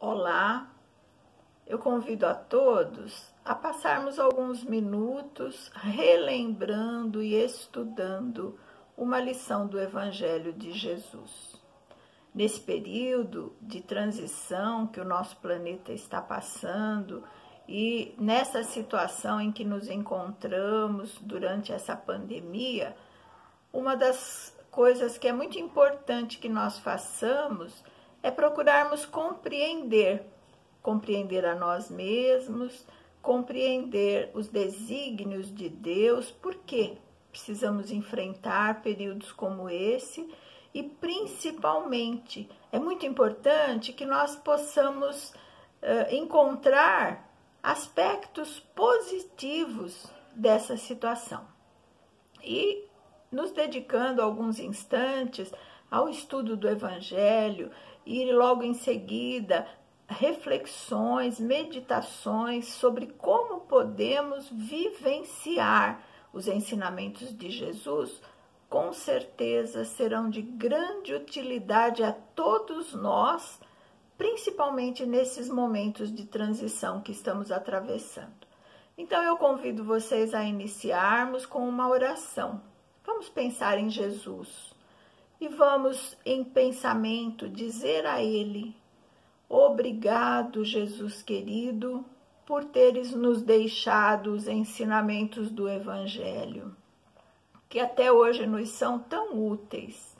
Olá, eu convido a todos a passarmos alguns minutos relembrando e estudando uma lição do Evangelho de Jesus. Nesse período de transição que o nosso planeta está passando e nessa situação em que nos encontramos durante essa pandemia, uma das coisas que é muito importante que nós façamos é procurarmos compreender a nós mesmos, compreender os desígnios de Deus, por que precisamos enfrentar períodos como esse e, principalmente, é muito importante que nós possamos encontrar aspectos positivos dessa situação. E nos dedicando alguns instantes ao estudo do Evangelho e logo em seguida reflexões, meditações sobre como podemos vivenciar os ensinamentos de Jesus, com certeza serão de grande utilidade a todos nós, principalmente nesses momentos de transição que estamos atravessando. Então eu convido vocês a iniciarmos com uma oração. Vamos pensar em Jesus e vamos, em pensamento, dizer a Ele: obrigado, Jesus querido, por teres nos deixado os ensinamentos do Evangelho, que até hoje nos são tão úteis.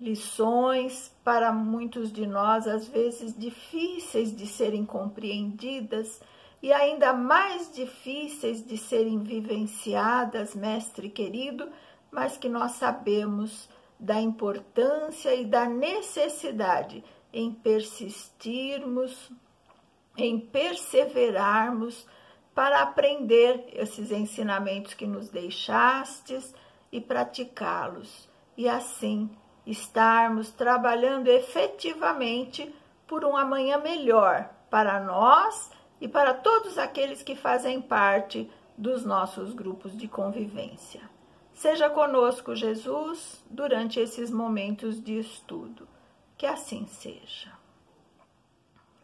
Lições para muitos de nós, às vezes difíceis de serem compreendidas e ainda mais difíceis de serem vivenciadas, Mestre querido, mas que nós sabemos da importância e da necessidade em persistirmos, em perseverarmos para aprender esses ensinamentos que nos deixastes e praticá-los, e assim estarmos trabalhando efetivamente por um amanhã melhor para nós e para todos aqueles que fazem parte dos nossos grupos de convivência. Seja conosco, Jesus, durante esses momentos de estudo. Que assim seja.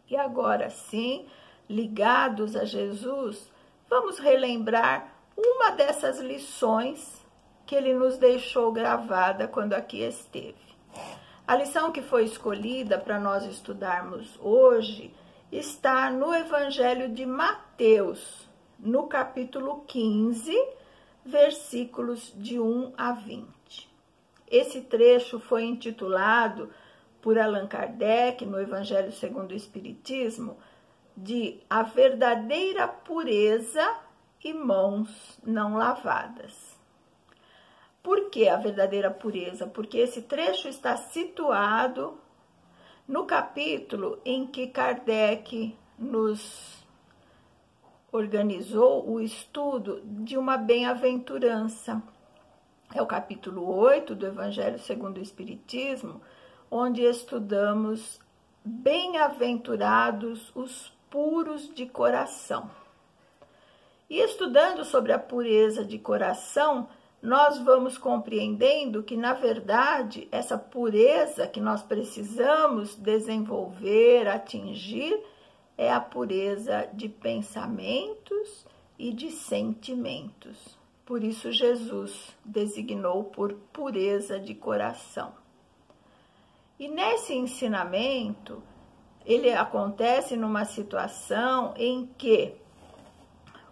E agora sim, ligados a Jesus, vamos relembrar uma dessas lições que ele nos deixou gravada quando aqui esteve. A lição que foi escolhida para nós estudarmos hoje está no Evangelho de Mateus, no capítulo 15, versículos de 1 a 20. Esse trecho foi intitulado por Allan Kardec, no Evangelho segundo o Espiritismo, de A Verdadeira Pureza e Mãos Não Lavadas. Por que a verdadeira pureza? Porque esse trecho está situado no capítulo em que Kardec nos organizou o estudo de uma bem-aventurança. É o capítulo 8 do Evangelho segundo o Espiritismo, onde estudamos bem-aventurados os puros de coração. E estudando sobre a pureza de coração, nós vamos compreendendo que, na verdade, essa pureza que nós precisamos desenvolver, atingir, é a pureza de pensamentos e de sentimentos. Por isso, Jesus designou por pureza de coração. E nesse ensinamento, ele acontece numa situação em que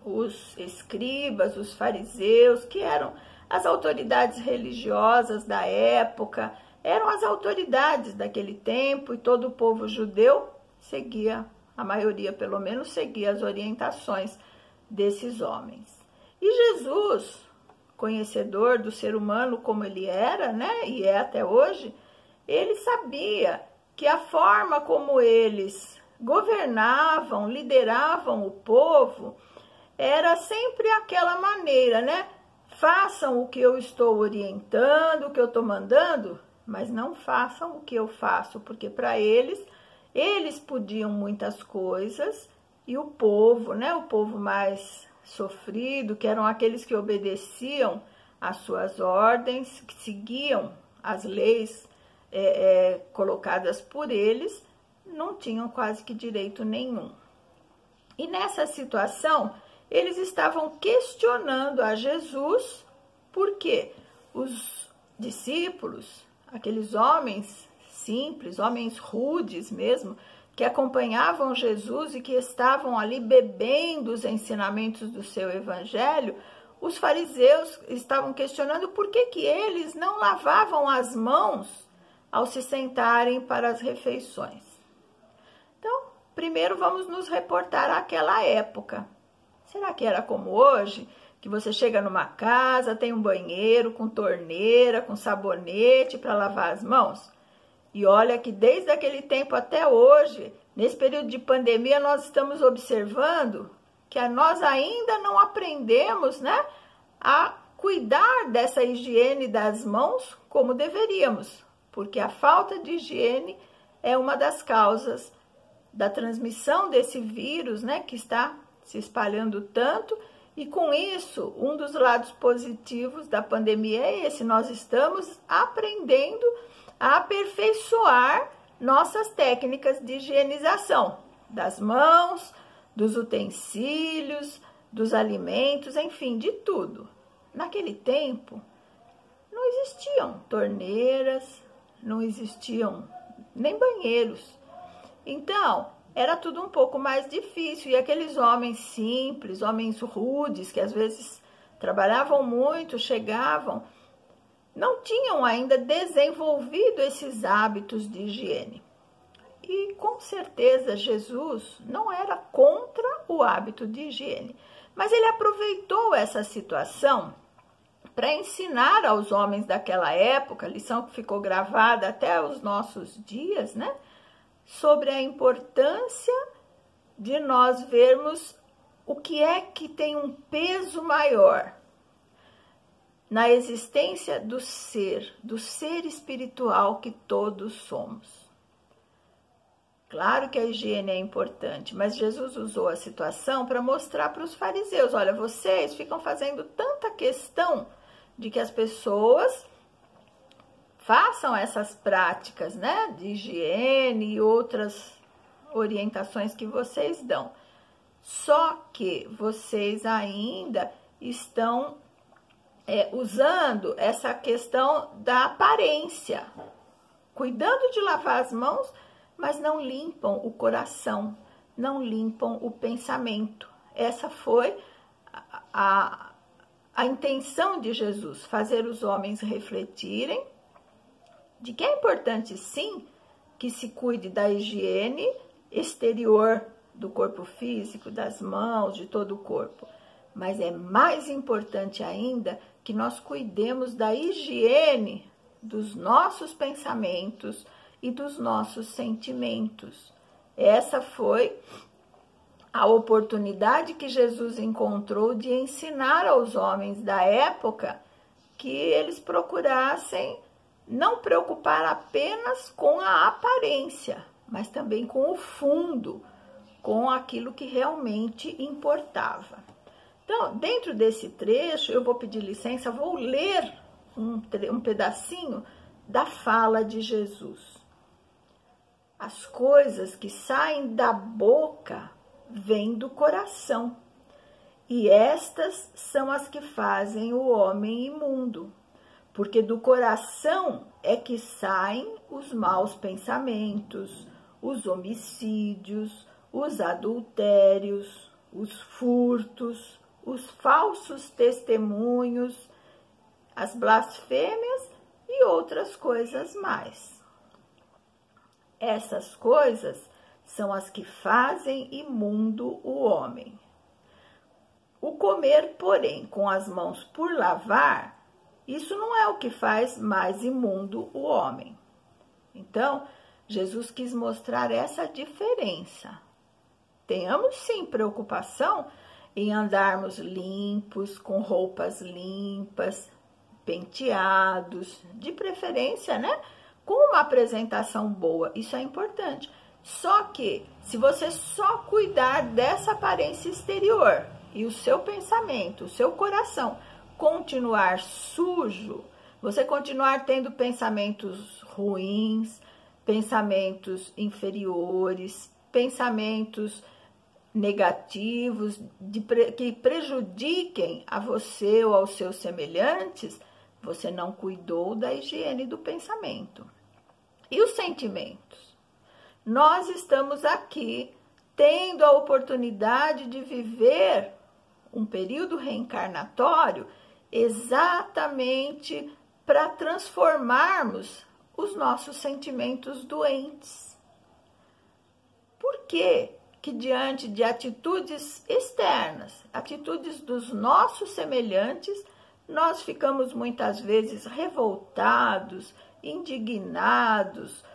os escribas, os fariseus, que eram as autoridades religiosas da época, eram as autoridades daquele tempo, e todo o povo judeu seguia, a maioria pelo menos, seguia as orientações desses homens. E Jesus, conhecedor do ser humano como ele era, né, e é até hoje, ele sabia que a forma como eles governavam, lideravam o povo, era sempre aquela maneira, né? Façam o que eu estou orientando, o que eu estou mandando, mas não façam o que eu faço, porque para eles podiam muitas coisas e o povo, né? O povo mais sofrido, que eram aqueles que obedeciam às suas ordens, que seguiam as leis colocadas por eles, não tinham quase que direito nenhum. E nessa situação, eles estavam questionando a Jesus, porque os discípulos, aqueles homens simples, homens rudes mesmo, que acompanhavam Jesus e que estavam ali bebendo os ensinamentos do seu evangelho, os fariseus estavam questionando por que eles não lavavam as mãos ao se sentarem para as refeições. Então, primeiro vamos nos reportar àquela época. Será que era como hoje? Que você chega numa casa, tem um banheiro com torneira, com sabonete para lavar as mãos? E olha que desde aquele tempo até hoje, nesse período de pandemia, nós estamos observando que nós ainda não aprendemos, né, a cuidar dessa higiene das mãos como deveríamos, porque a falta de higiene é uma das causas da transmissão desse vírus, né, que está se espalhando tanto. E com isso, um dos lados positivos da pandemia é esse: nós estamos aprendendo a aperfeiçoar nossas técnicas de higienização das mãos, dos utensílios, dos alimentos, enfim, de tudo. Naquele tempo, não existiam torneiras, não existiam nem banheiros. Então, era tudo um pouco mais difícil. E aqueles homens simples, homens rudes, que às vezes trabalhavam muito, chegavam, não tinham ainda desenvolvido esses hábitos de higiene. E com certeza Jesus não era contra o hábito de higiene, mas ele aproveitou essa situação para ensinar aos homens daquela época, lição que ficou gravada até os nossos dias, né? Sobre a importância de nós vermos o que é que tem um peso maior na existência do ser espiritual que todos somos. Claro que a higiene é importante, mas Jesus usou a situação para mostrar para os fariseus: olha, vocês ficam fazendo tanta questão de que as pessoas façam essas práticas, né, de higiene e outras orientações que vocês dão. Só que vocês ainda estão usando essa questão da aparência, cuidando de lavar as mãos, mas não limpam o coração, não limpam o pensamento. Essa foi a intenção de Jesus, fazer os homens refletirem de que é importante, sim, que se cuide da higiene exterior do corpo físico, das mãos, de todo o corpo. Mas é mais importante ainda que nós cuidemos da higiene dos nossos pensamentos e dos nossos sentimentos. Essa foi a oportunidade que Jesus encontrou de ensinar aos homens da época que eles procurassem não preocupar apenas com a aparência, mas também com o fundo, com aquilo que realmente importava. Então, dentro desse trecho, eu vou pedir licença, vou ler um pedacinho da fala de Jesus. As coisas que saem da boca vêm do coração, e estas são as que fazem o homem imundo. Porque do coração é que saem os maus pensamentos, os homicídios, os adultérios, os furtos, os falsos testemunhos, as blasfêmias e outras coisas mais. Essas coisas são as que fazem imundo o homem. O comer, porém, com as mãos por lavar, isso não é o que faz mais imundo o homem. Então, Jesus quis mostrar essa diferença. Tenhamos sim preocupação em andarmos limpos, com roupas limpas, penteados, de preferência, né? Com uma apresentação boa, isso é importante. Só que, se você só cuidar dessa aparência exterior e o seu pensamento, o seu coração continuar sujo, você continuar tendo pensamentos ruins, pensamentos inferiores, pensamentos negativos que prejudiquem a você ou aos seus semelhantes, você não cuidou da higiene do pensamento. E os sentimentos? Nós estamos aqui tendo a oportunidade de viver um período reencarnatório exatamente para transformarmos os nossos sentimentos doentes. Por quê? Que diante de atitudes externas, atitudes dos nossos semelhantes, nós ficamos muitas vezes revoltados, indignados,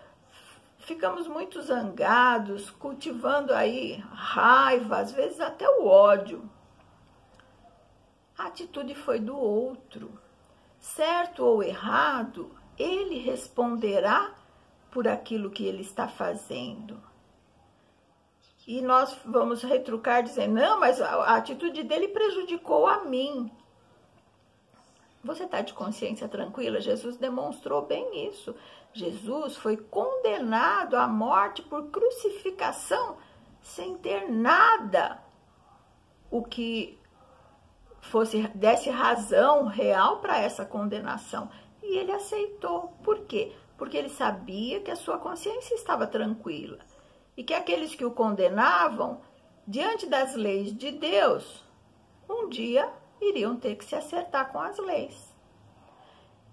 ficamos muito zangados, cultivando aí raiva, às vezes até o ódio. A atitude foi do outro. Certo ou errado, ele responderá por aquilo que ele está fazendo. E nós vamos retrucar dizendo, não, mas a atitude dele prejudicou a mim. Você está de consciência tranquila? Jesus demonstrou bem isso. Jesus foi condenado à morte por crucificação sem ter nada o que desse razão real para essa condenação. E ele aceitou. Por quê? Porque ele sabia que a sua consciência estava tranquila. E que aqueles que o condenavam, diante das leis de Deus, um dia iriam ter que se acertar com as leis.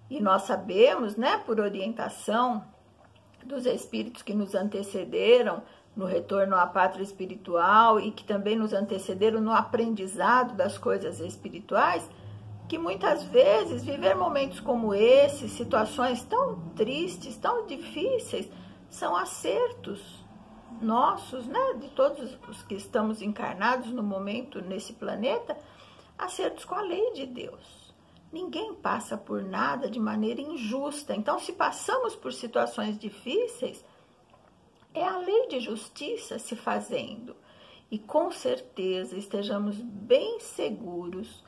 E nós sabemos, né, por orientação dos espíritos que nos antecederam no retorno à pátria espiritual e que também nos antecederam no aprendizado das coisas espirituais, que muitas vezes viver momentos como esse, situações tão tristes, tão difíceis, são acertos nossos, né, de todos os que estamos encarnados no momento nesse planeta, acertos com a lei de Deus. Ninguém passa por nada de maneira injusta. Então, se passamos por situações difíceis, é a lei de justiça se fazendo. E com certeza estejamos bem seguros,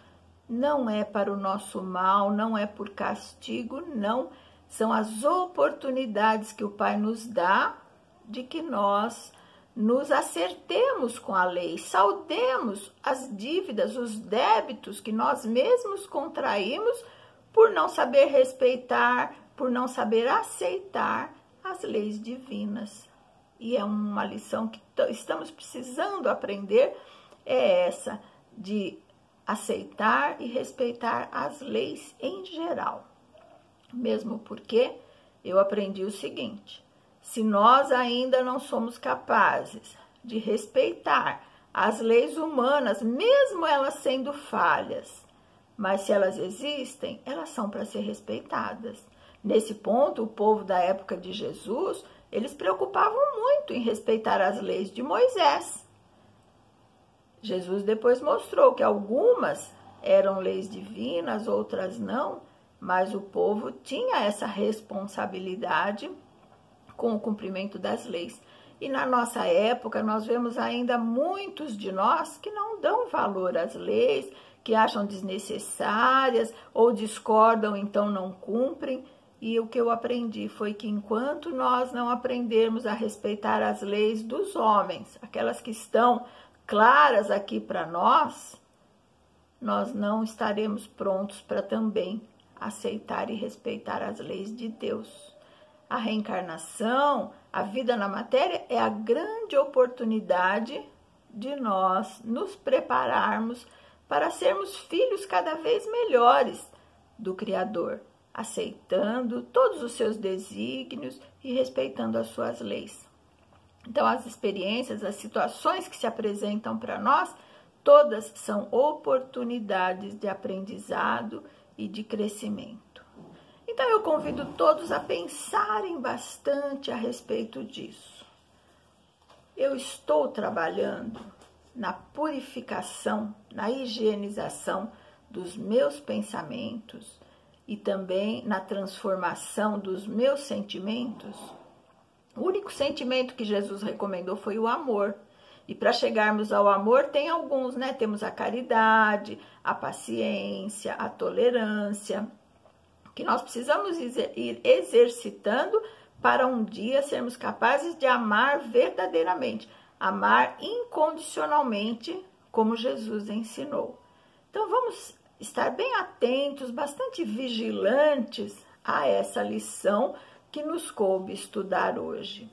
não é para o nosso mal, não é por castigo, não. São as oportunidades que o Pai nos dá de que nós nos acertemos com a lei, saldemos as dívidas, os débitos que nós mesmos contraímos por não saber respeitar, por não saber aceitar as leis divinas. E é uma lição que estamos precisando aprender, é essa, de aceitar e respeitar as leis em geral. Mesmo porque eu aprendi o seguinte: se nós ainda não somos capazes de respeitar as leis humanas, mesmo elas sendo falhas, mas se elas existem, elas são para ser respeitadas. Nesse ponto, o povo da época de Jesus, eles preocupavam muito em respeitar as leis de Moisés. Jesus depois mostrou que algumas eram leis divinas, outras não, mas o povo tinha essa responsabilidade com o cumprimento das leis. E na nossa época, nós vemos ainda muitos de nós que não dão valor às leis, que acham desnecessárias ou discordam, então não cumprem. E o que eu aprendi foi que enquanto nós não aprendermos a respeitar as leis dos homens, aquelas que estão claras aqui para nós não estaremos prontos para também aceitar e respeitar as leis de Deus. A reencarnação, a vida na matéria, é a grande oportunidade de nós nos prepararmos para sermos filhos cada vez melhores do Criador, aceitando todos os seus desígnios e respeitando as suas leis. Então, as experiências, as situações que se apresentam para nós, todas são oportunidades de aprendizado e de crescimento. Então, eu convido todos a pensarem bastante a respeito disso. Eu estou trabalhando na purificação, na higienização dos meus pensamentos e também na transformação dos meus sentimentos. O único sentimento que Jesus recomendou foi o amor. E para chegarmos ao amor, tem alguns, né? Temos a caridade, a paciência, a tolerância, que nós precisamos ir exercitando para um dia sermos capazes de amar verdadeiramente, amar incondicionalmente, como Jesus ensinou. Então vamos estar bem atentos, bastante vigilantes a essa lição que nos coube estudar hoje.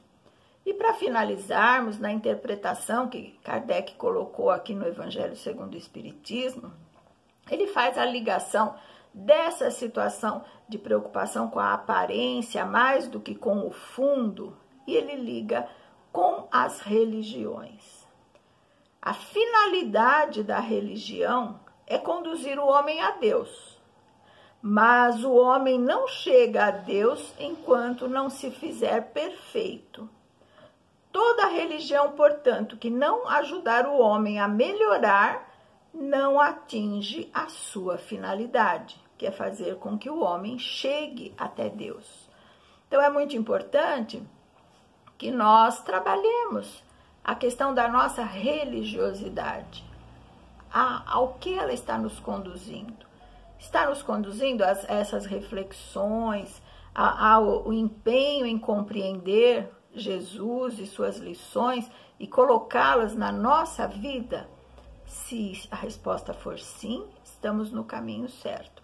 E para finalizarmos, na interpretação que Kardec colocou aqui no Evangelho segundo o Espiritismo, ele faz a ligação dessa situação de preocupação com a aparência mais do que com o fundo, e ele liga com as religiões. A finalidade da religião é conduzir o homem a Deus, mas o homem não chega a Deus enquanto não se fizer perfeito. Toda religião, portanto, que não ajudar o homem a melhorar, não atinge a sua finalidade, que é fazer com que o homem chegue até Deus. Então é muito importante que nós trabalhemos a questão da nossa religiosidade. Ao que ela está nos conduzindo? Está nos conduzindo a essas reflexões, ao empenho em compreender Jesus e suas lições e colocá-las na nossa vida? Se a resposta for sim, estamos no caminho certo.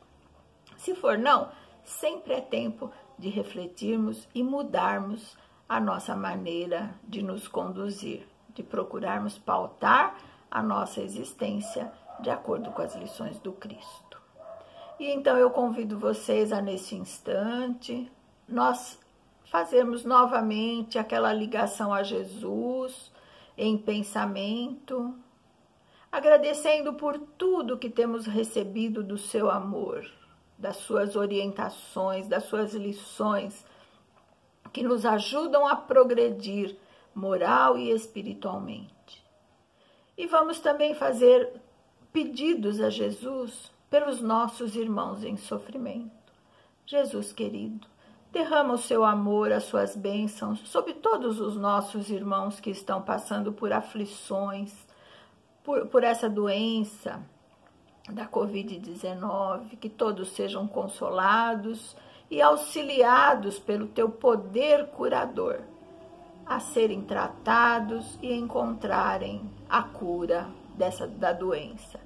Se for não, sempre é tempo de refletirmos e mudarmos a nossa maneira de nos conduzir, de procurarmos pautar a nossa existência de acordo com as lições do Cristo. E então eu convido vocês a, nesse instante, nós fazermos novamente aquela ligação a Jesus em pensamento, agradecendo por tudo que temos recebido do seu amor, das suas orientações, das suas lições, que nos ajudam a progredir moral e espiritualmente. E vamos também fazer pedidos a Jesus pelos nossos irmãos em sofrimento. Jesus querido, derrama o seu amor, as suas bênçãos sobre todos os nossos irmãos que estão passando por aflições, por essa doença da Covid-19, que todos sejam consolados e auxiliados pelo teu poder curador a serem tratados e encontrarem a cura da doença.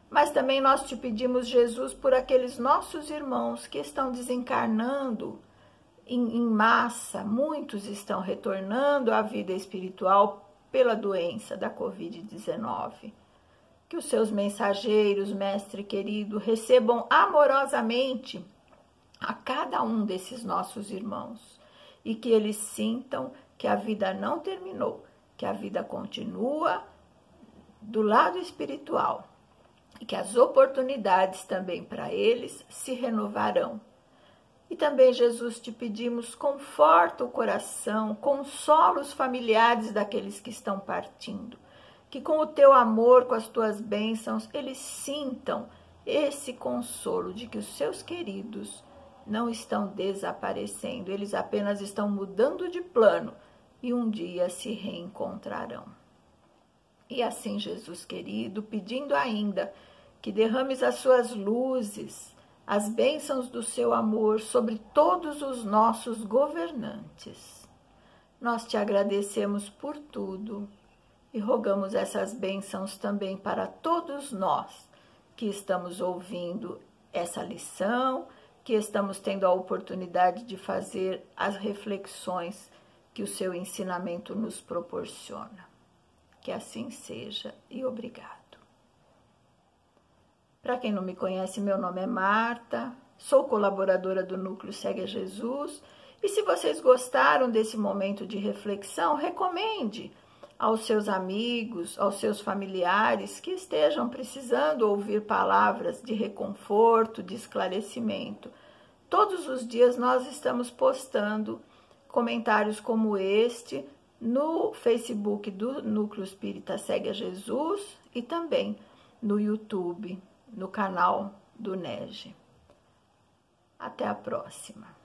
Mas também nós te pedimos, Jesus, por aqueles nossos irmãos que estão desencarnando em massa, muitos estão retornando à vida espiritual pela doença da Covid-19. Que os seus mensageiros, Mestre querido, recebam amorosamente a cada um desses nossos irmãos e que eles sintam que a vida não terminou, que a vida continua do lado espiritual e que as oportunidades também para eles se renovarão. E também, Jesus, te pedimos, conforta o coração, consola os familiares daqueles que estão partindo, que com o teu amor, com as tuas bênçãos, eles sintam esse consolo de que os seus queridos não estão desaparecendo, eles apenas estão mudando de plano e um dia se reencontrarão. E assim, Jesus querido, pedindo ainda que derrames as suas luzes, as bênçãos do seu amor sobre todos os nossos governantes. Nós te agradecemos por tudo e rogamos essas bênçãos também para todos nós que estamos ouvindo essa lição, que estamos tendo a oportunidade de fazer as reflexões que o seu ensinamento nos proporciona. Que assim seja e obrigado. Para quem não me conhece, meu nome é Marta, sou colaboradora do Núcleo Segue a Jesus e se vocês gostaram desse momento de reflexão, recomende aos seus amigos, aos seus familiares que estejam precisando ouvir palavras de reconforto, de esclarecimento. Todos os dias nós estamos postando comentários como este no Facebook do Núcleo Espírita Segue a Jesus e também no YouTube, no canal do NEG. Até a próxima.